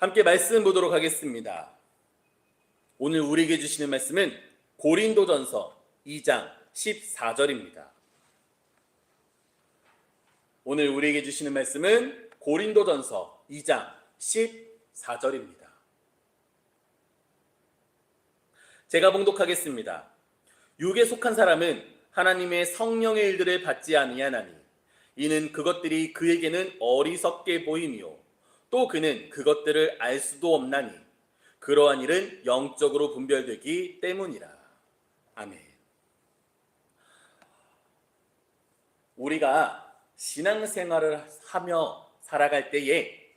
함께 말씀 보도록 하겠습니다. 오늘 우리에게 주시는 말씀은 고린도전서 2장 14절입니다. 오늘 우리에게 주시는 말씀은 고린도전서 2장 14절입니다. 제가 봉독하겠습니다. 육에 속한 사람은 하나님의 성령의 일들을 받지 아니하나니 이는 그것들이 그에게는 어리석게 보이며 또 그는 그것들을 알 수도 없나니 그러한 일은 영적으로 분별되기 때문이라. 아멘. 우리가 신앙생활을 하며 살아갈 때에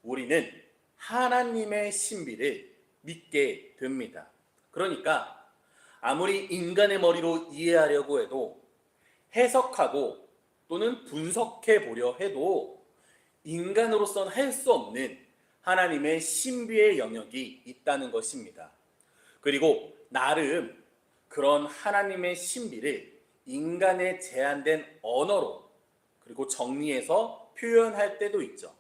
우리는 하나님의 신비를 믿게 됩니다. 그러니까 아무리 인간의 머리로 이해하려고 해도, 해석하고 또는 분석해 보려 해도 인간으로서는 할 수 없는 하나님의 신비의 영역이 있다는 것입니다. 그리고 나름 그런 하나님의 신비를 인간의 제한된 언어로 그리고 정리해서 표현할 때도 있죠.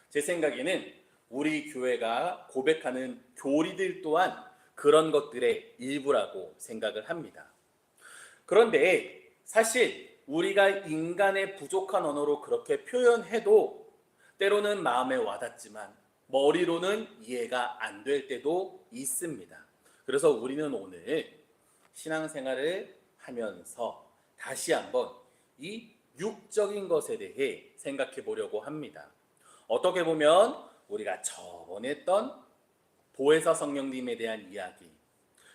제 생각에는 우리 교회가 고백하는 교리들 또한 그런 것들의 일부라고 생각을 합니다. 그런데 사실 우리가 인간의 부족한 언어로 그렇게 표현해도 때로는 마음에 와닿지만 머리로는 이해가 안 될 때도 있습니다. 그래서 우리는 오늘 신앙생활을 하면서 다시 한번 이 육적인 것에 대해 생각해 보려고 합니다. 어떻게 보면 우리가 저번에 했던 보혜사 성령님에 대한 이야기,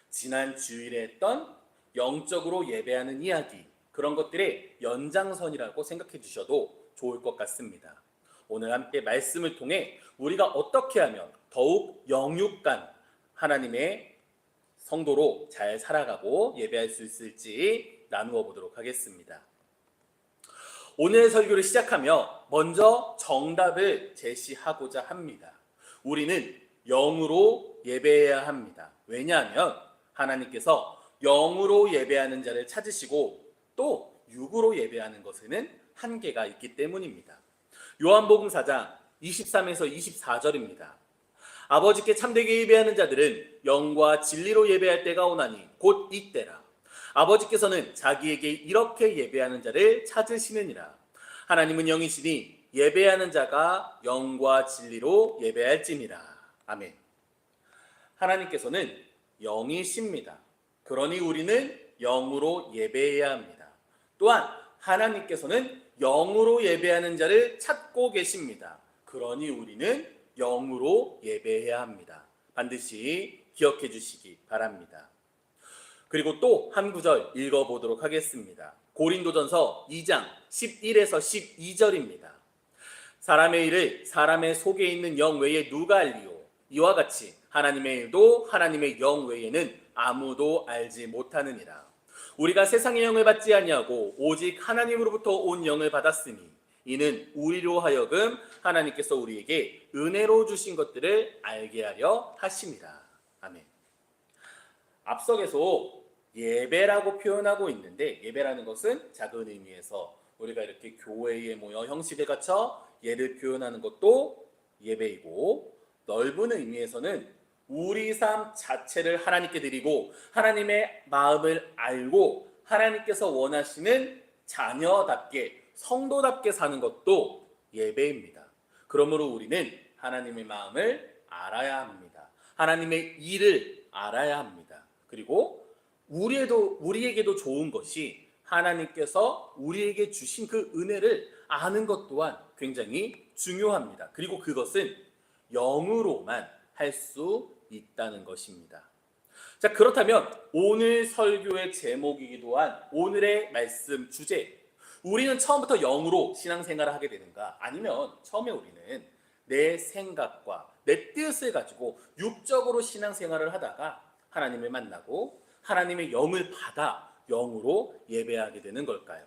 지난 주일에 했던 영적으로 예배하는 이야기, 그런 것들의 연장선이라고 생각해 주셔도 좋을 것 같습니다. 오늘 함께 말씀을 통해 우리가 어떻게 하면 더욱 영육간 하나님의 성도로 잘 살아가고 예배할 수 있을지 나누어 보도록 하겠습니다. 오늘 설교를 시작하며 먼저 정답을 제시하고자 합니다. 우리는 영으로 예배해야 합니다. 왜냐하면 하나님께서 영으로 예배하는 자를 찾으시고 또 육으로 예배하는 것에는 한계가 있기 때문입니다. 요한복음 4장 23에서 24절입니다. 아버지께 참되게 예배하는 자들은 영과 진리로 예배할 때가 오나니 곧 이때라. 아버지께서는 자기에게 이렇게 예배하는 자를 찾으시느니라. 하나님은 영이시니 예배하는 자가 영과 진리로 예배할지니라. 아멘. 하나님께서는 영이십니다. 그러니 우리는 영으로 예배해야 합니다. 또한 하나님께서는 영으로 예배하는 자를 찾고 계십니다. 그러니 우리는 영으로 예배해야 합니다. 반드시 기억해 주시기 바랍니다. 그리고 또 한 구절 읽어보도록 하겠습니다. 고린도전서 2장 11에서 12절입니다. 사람의 일을 사람의 속에 있는 영 외에 누가 알리요? 이와 같이 하나님의 일도 하나님의 영 외에는 아무도 알지 못하느니라. 우리가 세상의 영을 받지 아니하고 오직 하나님으로부터 온 영을 받았으니 이는 우리로 하여금 하나님께서 우리에게 은혜로 주신 것들을 알게 하려 하심이라. 아멘. 앞서 계속 예배라고 표현하고 있는데, 예배라는 것은 작은 의미에서 우리가 이렇게 교회에 모여 형식을 갖춰 예를 표현하는 것도 예배이고, 넓은 의미에서는 우리 삶 자체를 하나님께 드리고 하나님의 마음을 알고 하나님께서 원하시는 자녀답게 성도답게 사는 것도 예배입니다. 그러므로 우리는 하나님의 마음을 알아야 합니다. 하나님의 일을 알아야 합니다. 그리고 우리에게도 좋은 것이 하나님께서 우리에게 주신 그 은혜를 아는 것 또한 굉장히 중요합니다. 그리고 그것은 영으로만 할 수 있다는 것입니다. 자, 그렇다면 오늘 설교의 제목이기도 한 오늘의 말씀 주제, 우리는 처음부터 영으로 신앙생활을 하게 되는가? 아니면 처음에 우리는 내 생각과 내 뜻을 가지고 육적으로 신앙생활을 하다가 하나님을 만나고 하나님의 영을 받아 영으로 예배하게 되는 걸까요?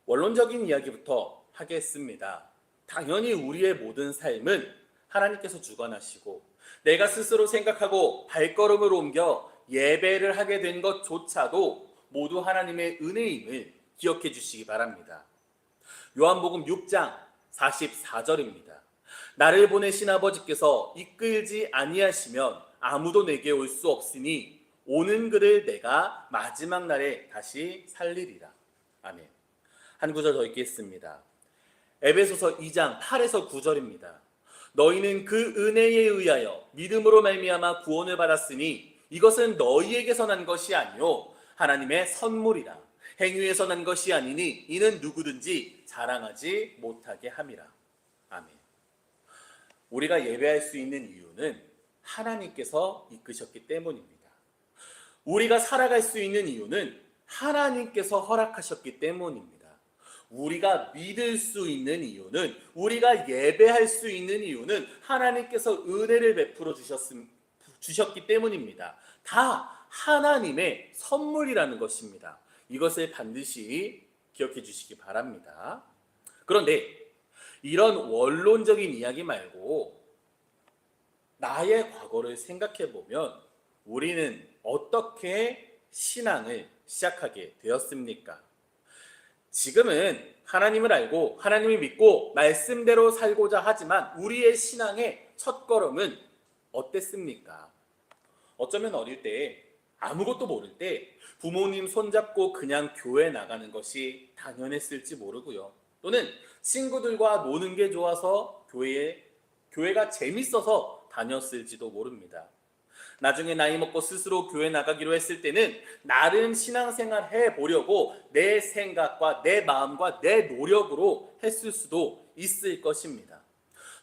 원론적인 이야기부터 하겠습니다. 당연히 우리의 모든 삶은 하나님께서 주관하시고 내가 스스로 생각하고 발걸음을 옮겨 예배를 하게 된 것조차도 모두 하나님의 은혜임을 기억해 주시기 바랍니다. 요한복음 6장 44절입니다. 나를 보내신 아버지께서 이끌지 아니하시면 아무도 내게 올 수 없으니 오는 그를 내가 마지막 날에 다시 살리리라. 아멘. 한 구절 더 읽겠습니다. 에베소서 2장 8에서 9절입니다. 너희는 그 은혜에 의하여 믿음으로 말미암아 구원을 받았으니 이것은 너희에게서 난 것이 아니요 하나님의 선물이라. 행위에서 난 것이 아니니 이는 누구든지 자랑하지 못하게 함이라. 아멘. 우리가 예배할 수 있는 이유는 하나님께서 이끄셨기 때문입니다. 우리가 살아갈 수 있는 이유는 하나님께서 허락하셨기 때문입니다. 우리가 믿을 수 있는 이유는, 우리가 예배할 수 있는 이유는 하나님께서 은혜를 베풀어 주셨기 때문입니다. 다 하나님의 선물이라는 것입니다. 이것을 반드시 기억해 주시기 바랍니다. 그런데 이런 원론적인 이야기 말고 나의 과거를 생각해 보면 우리는 어떻게 신앙을 시작하게 되었습니까? 지금은 하나님을 알고 하나님을 믿고 말씀대로 살고자 하지만 우리의 신앙의 첫걸음은 어땠습니까? 어쩌면 어릴 때 아무것도 모를 때 부모님 손잡고 그냥 교회 나가는 것이 당연했을지 모르고요. 또는 친구들과 노는 게 좋아서 교회가 재밌어서 다녔을지도 모릅니다. 나중에 나이 먹고 스스로 교회 나가기로 했을 때는 나름 신앙생활 해보려고 내 생각과 내 마음과 내 노력으로 했을 수도 있을 것입니다.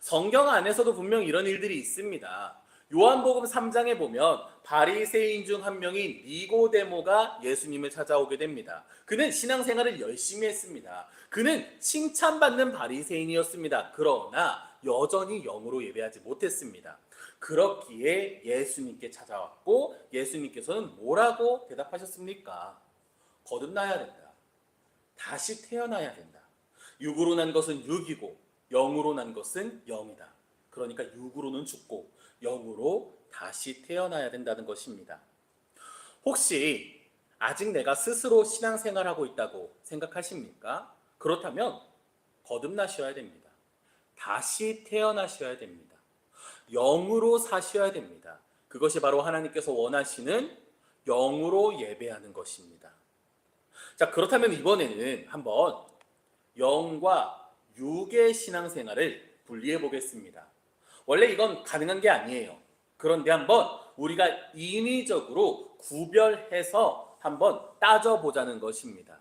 성경 안에서도 분명 이런 일들이 있습니다. 요한복음 3장에 보면 바리새인 중 한 명인 니고데모가 예수님을 찾아오게 됩니다. 그는 신앙생활을 열심히 했습니다. 그는 칭찬받는 바리새인이었습니다. 그러나 여전히 영으로 예배하지 못했습니다. 그렇기에 예수님께 찾아왔고 예수님께서는 뭐라고 대답하셨습니까? 거듭나야 된다. 다시 태어나야 된다. 육으로 난 것은 육이고 영으로 난 것은 영이다. 그러니까 육으로는 죽고 영으로 다시 태어나야 된다는 것입니다. 혹시 아직 내가 스스로 신앙생활하고 있다고 생각하십니까? 그렇다면 거듭나셔야 됩니다. 다시 태어나셔야 됩니다. 영으로 사셔야 됩니다. 그것이 바로 하나님께서 원하시는 영으로 예배하는 것입니다. 자, 그렇다면 이번에는 한번 영과 육의 신앙생활을 분리해 보겠습니다. 원래 이건 가능한 게 아니에요. 그런데 한번 우리가 인위적으로 구별해서 한번 따져보자는 것입니다.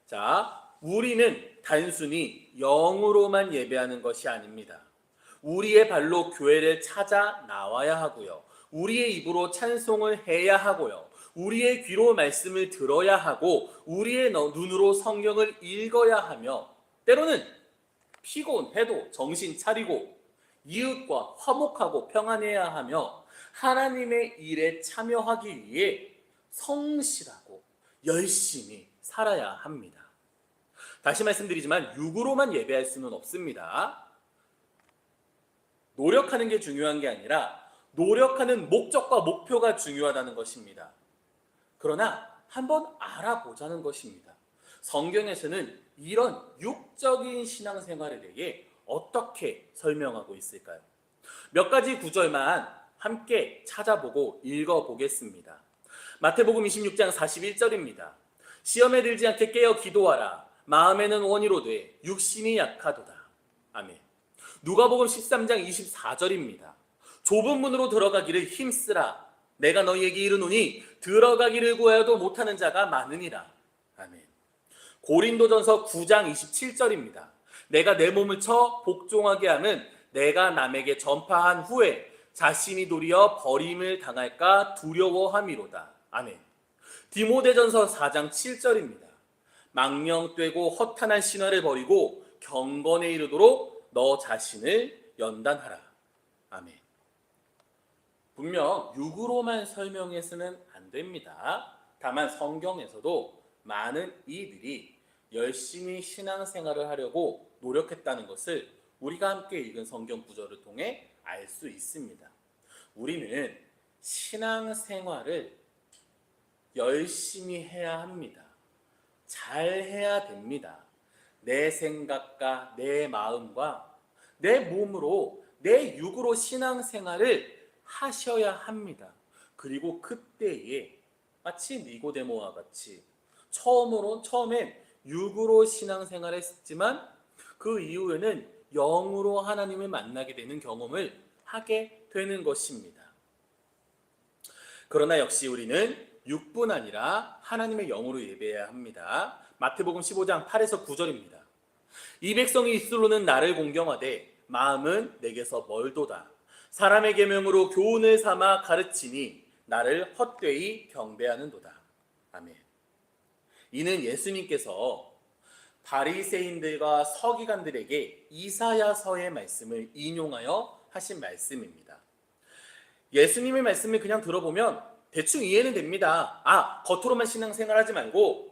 자, 우리는 단순히 영으로만 예배하는 것이 아닙니다. 우리의 발로 교회를 찾아 나와야 하고요. 우리의 입으로 찬송을 해야 하고요. 우리의 귀로 말씀을 들어야 하고 우리의 눈으로 성경을 읽어야 하며 때로는 피곤해도 정신 차리고 이웃과 화목하고 평안해야 하며 하나님의 일에 참여하기 위해 성실하고 열심히 살아야 합니다. 다시 말씀드리지만 육으로만 예배할 수는 없습니다. 노력하는 게 중요한 게 아니라 노력하는 목적과 목표가 중요하다는 것입니다. 그러나 한번 알아보자는 것입니다. 성경에서는 이런 육적인 신앙생활에 대해 어떻게 설명하고 있을까요? 몇 가지 구절만 함께 찾아보고 읽어보겠습니다. 마태복음 26장 41절입니다. 시험에 들지 않게 깨어 기도하라. 마음에는 원이로되 육신이 약하도다. 아멘. 누가복음 13장 24절입니다. 좁은 문으로 들어가기를 힘쓰라. 내가 너희에게 이르노니 들어가기를 구하여도 못하는 자가 많으니라. 아멘. 고린도전서 9장 27절입니다. 내가 내 몸을 쳐 복종하게 하면 내가 남에게 전파한 후에 자신이 도리어 버림을 당할까 두려워함이로다. 아멘. 디모데전서 4장 7절입니다. 망령되고 허탄한 신화를 버리고 경건에 이르도록 너 자신을 연단하라. 아멘. 분명 육으로만 설명해서는 안 됩니다. 다만 성경에서도 많은 이들이 열심히 신앙생활을 하려고 노력했다는 것을 우리가 함께 읽은 성경 구절을 통해 알 수 있습니다. 우리는 신앙생활을 열심히 해야 합니다. 잘 해야 됩니다. 내 생각과 내 마음과 내 몸으로, 내 육으로 신앙생활을 하셔야 합니다. 그리고 그때에 마치 니고데모와 같이 처음엔 육으로 신앙생활을 했지만 그 이후에는 영으로 하나님을 만나게 되는 경험을 하게 되는 것입니다. 그러나 역시 우리는 육뿐 아니라 하나님의 영으로 예배해야 합니다. 마태복음 15장 8에서 9절입니다. 이 백성이 입술로는 나를 공경하되 마음은 내게서 멀도다. 사람의 계명으로 교훈을 삼아 가르치니 나를 헛되이 경배하는도다. 아멘. 이는 예수님께서 바리새인들과 서기관들에게 이사야서의 말씀을 인용하여 하신 말씀입니다. 예수님의 말씀을 그냥 들어보면 대충 이해는 됩니다. 겉으로만 신앙생활하지 말고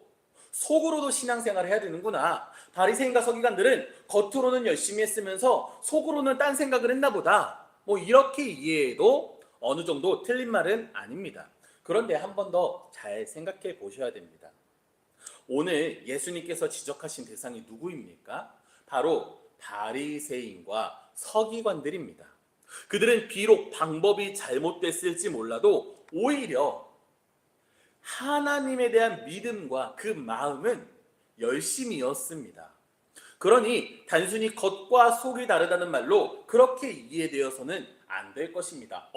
속으로도 신앙생활을 해야 되는구나. 바리새인과 서기관들은 겉으로는 열심히 했으면서 속으로는 딴 생각을 했나 보다. 이렇게 이해해도 어느 정도 틀린 말은 아닙니다. 그런데 한 번 더 잘 생각해 보셔야 됩니다. 오늘 예수님께서 지적하신 대상이 누구입니까? 바로 바리새인과 서기관들입니다. 그들은 비록 방법이 잘못됐을지 몰라도 오히려 하나님에 대한 믿음과 그 마음은 열심이었습니다. 그러니 단순히 겉과 속이 다르다는 말로 그렇게 이해되어서는 안 될 것입니다.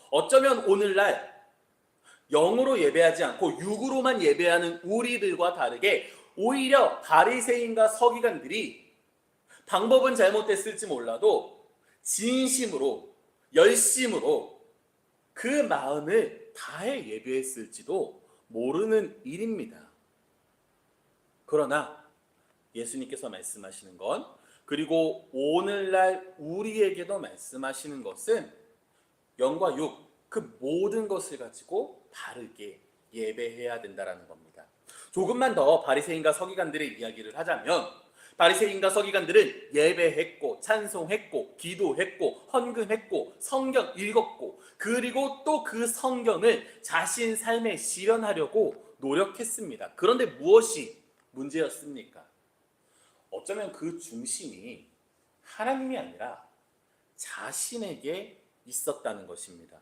어쩌면 오늘날 영으로 예배하지 않고 육으로만 예배하는 우리들과 다르게 오히려 바리새인과 서기관들이 방법은 잘못됐을지 몰라도 진심으로 열심으로 그 마음을 다해 예배했을지도 모르는 일입니다. 그러나 예수님께서 말씀하시는 건, 그리고 오늘날 우리에게도 말씀하시는 것은 영과 육, 그 모든 것을 가지고 바르게 예배해야 된다는 겁니다. 조금만 더 바리새인과 서기관들의 이야기를 하자면, 바리새인과 서기관들은 예배했고 찬송했고 기도했고 헌금했고 성경 읽었고 그리고 또 그 성경을 자신 삶에 실현하려고 노력했습니다. 그런데 무엇이 문제였습니까? 어쩌면 그 중심이 하나님이 아니라 자신에게 있었다는 것입니다.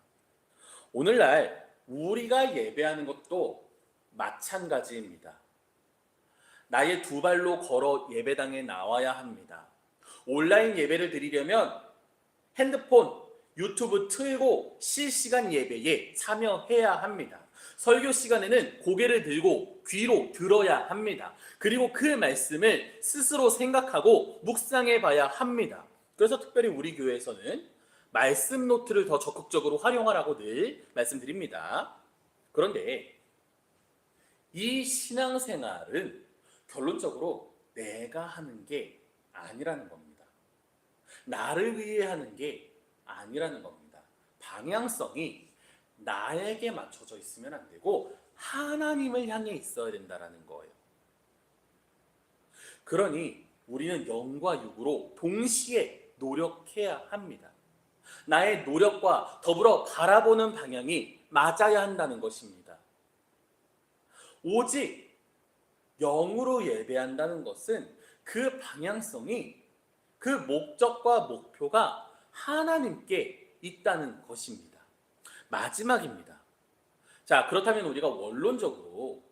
오늘날 우리가 예배하는 것도 마찬가지입니다. 나의 두 발로 걸어 예배당에 나와야 합니다. 온라인 예배를 드리려면 핸드폰, 유튜브 틀고 실시간 예배에 참여해야 합니다. 설교 시간에는 고개를 들고 귀로 들어야 합니다. 그리고 그 말씀을 스스로 생각하고 묵상해 봐야 합니다. 그래서 특별히 우리 교회에서는 말씀 노트를 더 적극적으로 활용하라고 늘 말씀드립니다. 그런데 이 신앙생활은 결론적으로 내가 하는 게 아니라는 겁니다. 나를 위해 하는 게 아니라는 겁니다. 방향성이 나에게 맞춰져 있으면 안 되고 하나님을 향해 있어야 된다는 거예요. 그러니 우리는 영과 육으로 동시에 노력해야 합니다. 나의 노력과 더불어 바라보는 방향이 맞아야 한다는 것입니다. 오직 영으로 예배한다는 것은 그 방향성이, 그 목적과 목표가 하나님께 있다는 것입니다. 마지막입니다. 자, 그렇다면 우리가 원론적으로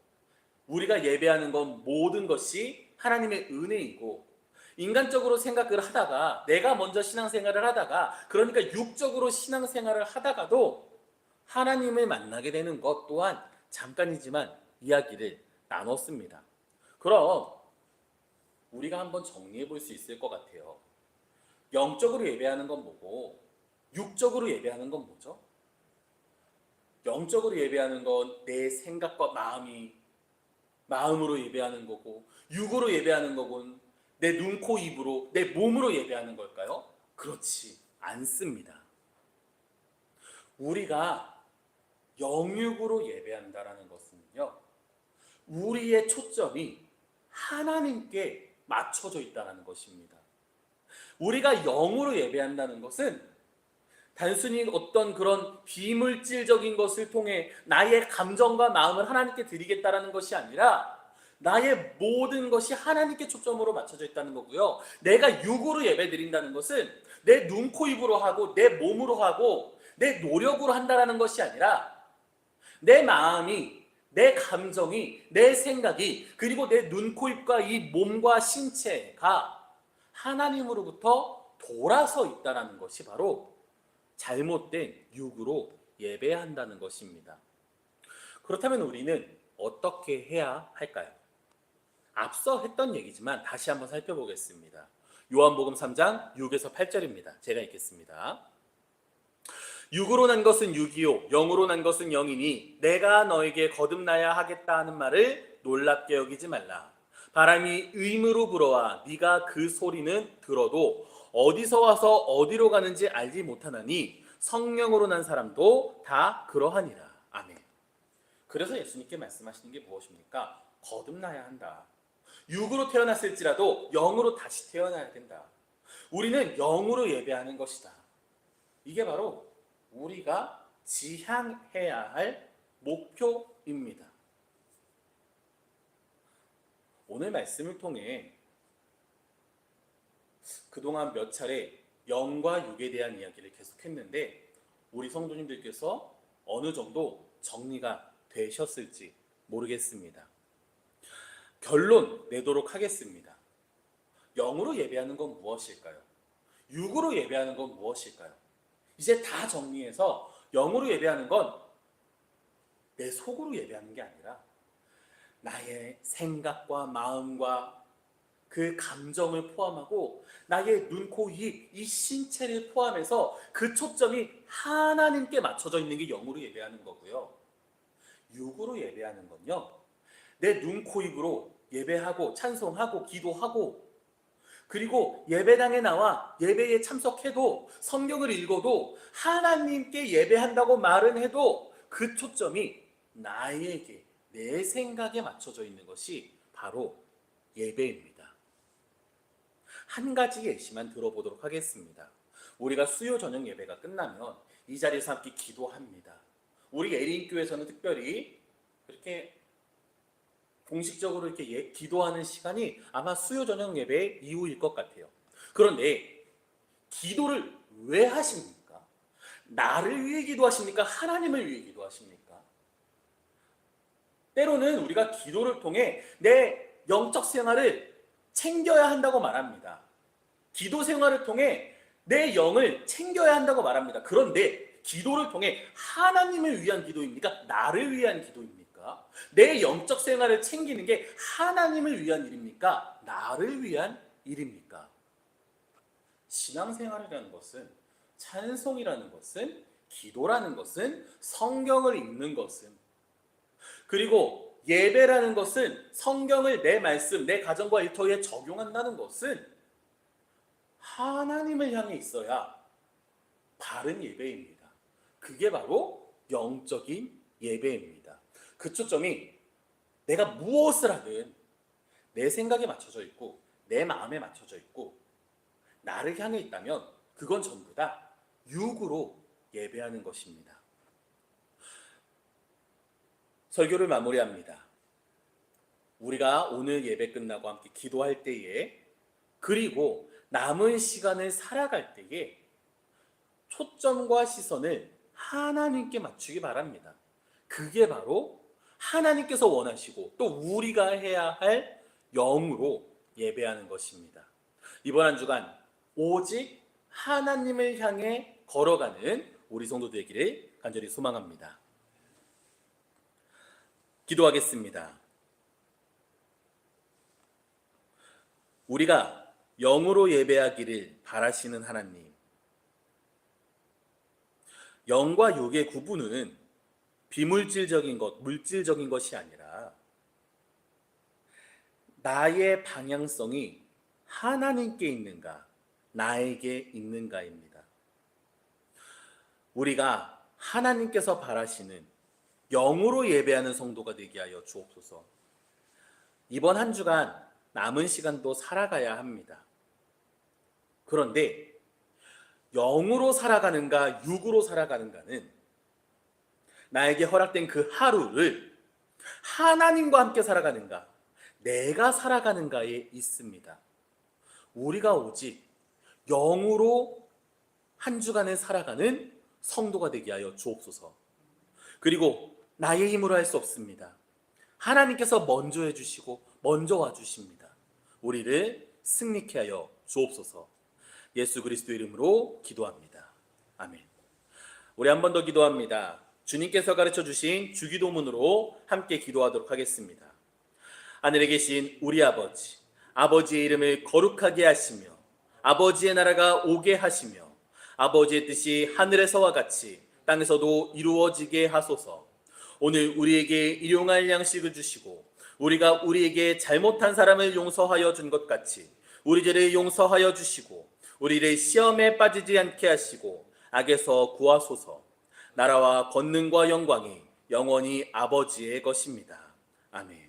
우리가 예배하는 건 모든 것이 하나님의 은혜이고, 인간적으로 생각을 하다가 내가 먼저 신앙생활을 하다가, 그러니까 육적으로 신앙생활을 하다가도 하나님을 만나게 되는 것 또한 잠깐이지만 이야기를 나눴습니다. 그럼 우리가 한번 정리해 볼 수 있을 것 같아요. 영적으로 예배하는 건 뭐고 육적으로 예배하는 건 뭐죠? 영적으로 예배하는 건 내 생각과 마음으로 예배하는 거고, 육으로 예배하는 거군 내 눈, 코, 입으로, 내 몸으로 예배하는 걸까요? 그렇지 않습니다. 우리가 영육으로 예배한다라는 것은요, 우리의 초점이 하나님께 맞춰져 있다는 것입니다. 우리가 영으로 예배한다는 것은 단순히 어떤 그런 비물질적인 것을 통해 나의 감정과 마음을 하나님께 드리겠다라는 것이 아니라 나의 모든 것이 하나님께 초점으로 맞춰져 있다는 거고요. 내가 육으로 예배드린다는 것은 내 눈, 코, 입으로 하고 내 몸으로 하고 내 노력으로 한다는 것이 아니라 내 마음이, 내 감정이, 내 생각이, 그리고 내 눈, 코, 입과 이 몸과 신체가 하나님으로부터 돌아서 있다는 것이 바로 잘못된 육으로 예배한다는 것입니다. 그렇다면 우리는 어떻게 해야 할까요? 앞서 했던 얘기지만 다시 한번 살펴보겠습니다. 요한복음 3장 6에서 8절입니다. 제가 읽겠습니다. 육으로 난 것은 육이요 영으로 난 것은 영이니 내가 너에게 거듭나야 하겠다 하는 말을 놀랍게 여기지 말라. 바람이 의무로 불어와 네가 그 소리는 들어도 어디서 와서 어디로 가는지 알지 못하나니 성령으로 난 사람도 다 그러하니라. 아멘. 그래서 예수님께 말씀하시는 게 무엇입니까? 거듭나야 한다. 육으로 태어났을지라도 영으로 다시 태어나야 된다. 우리는 영으로 예배하는 것이다. 이게 바로 우리가 지향해야 할 목표입니다. 오늘 말씀을 통해 그동안 몇 차례 영과 육에 대한 이야기를 계속했는데 우리 성도님들께서 어느 정도 정리가 되셨을지 모르겠습니다. 결론 내도록 하겠습니다. 영으로 예배하는 건 무엇일까요? 육으로 예배하는 건 무엇일까요? 이제 다 정리해서 영으로 예배하는 건 내 속으로 예배하는 게 아니라 나의 생각과 마음과 그 감정을 포함하고 나의 눈, 코, 입, 이 신체를 포함해서 그 초점이 하나님께 맞춰져 있는 게 영으로 예배하는 거고요. 육으로 예배하는 건요, 내 눈, 코, 입으로 예배하고 찬송하고 기도하고 그리고 예배당에 나와 예배에 참석해도 성경을 읽어도 하나님께 예배한다고 말은 해도 그 초점이 나에게 내 생각에 맞춰져 있는 것이 바로 예배입니다. 한 가지 예시만 들어보도록 하겠습니다. 우리가 수요 저녁 예배가 끝나면 이 자리에서 함께 기도합니다. 우리 예린교회에서는 특별히 그렇게 공식적으로 이렇게 기도하는 시간이 아마 수요 저녁 예배 이후일 것 같아요. 그런데 기도를 왜 하십니까? 나를 위해 기도하십니까? 하나님을 위해 기도하십니까? 때로는 우리가 기도를 통해 내 영적 생활을 챙겨야 한다고 말합니다. 기도 생활을 통해 내 영을 챙겨야 한다고 말합니다. 그런데 기도를 통해 하나님을 위한 기도입니까? 나를 위한 기도입니까? 내 영적 생활을 챙기는 게 하나님을 위한 일입니까? 나를 위한 일입니까? 신앙생활이라는 것은, 찬송이라는 것은, 기도라는 것은, 성경을 읽는 것은, 그리고 예배라는 것은 성경을 내 말씀, 내 가정과 일터에 적용한다는 것은 하나님을 향해 있어야 바른 예배입니다. 그게 바로 영적인 예배입니다. 그 초점이 내가 무엇을 하든 내 생각에 맞춰져 있고 내 마음에 맞춰져 있고 나를 향해 있다면 그건 전부 다 육으로 예배하는 것입니다. 설교를 마무리합니다. 우리가 오늘 예배 끝나고 함께 기도할 때에 그리고 남은 시간을 살아갈 때에 초점과 시선을 하나님께 맞추기 바랍니다. 그게 바로 하나님께서 원하시고 또 우리가 해야 할 영으로 예배하는 것입니다. 이번 한 주간 오직 하나님을 향해 걸어가는 우리 성도 되기를 간절히 소망합니다. 기도하겠습니다. 우리가 영으로 예배하기를 바라시는 하나님, 영과 육의 구분은 비물질적인 것, 물질적인 것이 아니라 나의 방향성이 하나님께 있는가, 나에게 있는가입니다. 우리가 하나님께서 바라시는 영으로 예배하는 성도가 되게 하여 주옵소서. 이번 한 주간 남은 시간도 살아가야 합니다. 그런데 영으로 살아가는가 육으로 살아가는가는 나에게 허락된 그 하루를 하나님과 함께 살아가는가 내가 살아가는가에 있습니다. 우리가 오직 영으로 한 주간을 살아가는 성도가 되게 하여 주옵소서. 그리고 나의 힘으로 할 수 없습니다. 하나님께서 먼저 해주시고 먼저 와주십니다. 우리를 승리케 하여 주옵소서. 예수 그리스도 이름으로 기도합니다. 아멘. 우리 한 번 더 기도합니다. 주님께서 가르쳐 주신 주기도문으로 함께 기도하도록 하겠습니다. 하늘에 계신 우리 아버지, 아버지의 이름을 거룩하게 하시며 아버지의 나라가 오게 하시며 아버지의 뜻이 하늘에서와 같이 땅에서도 이루어지게 하소서. 오늘 우리에게 일용할 양식을 주시고 우리가 우리에게 잘못한 사람을 용서하여 준 것 같이 우리 죄를 용서하여 주시고 우리를 시험에 빠지지 않게 하시고 악에서 구하소서. 나라와 권능과 영광이 영원히 아버지의 것입니다. 아멘.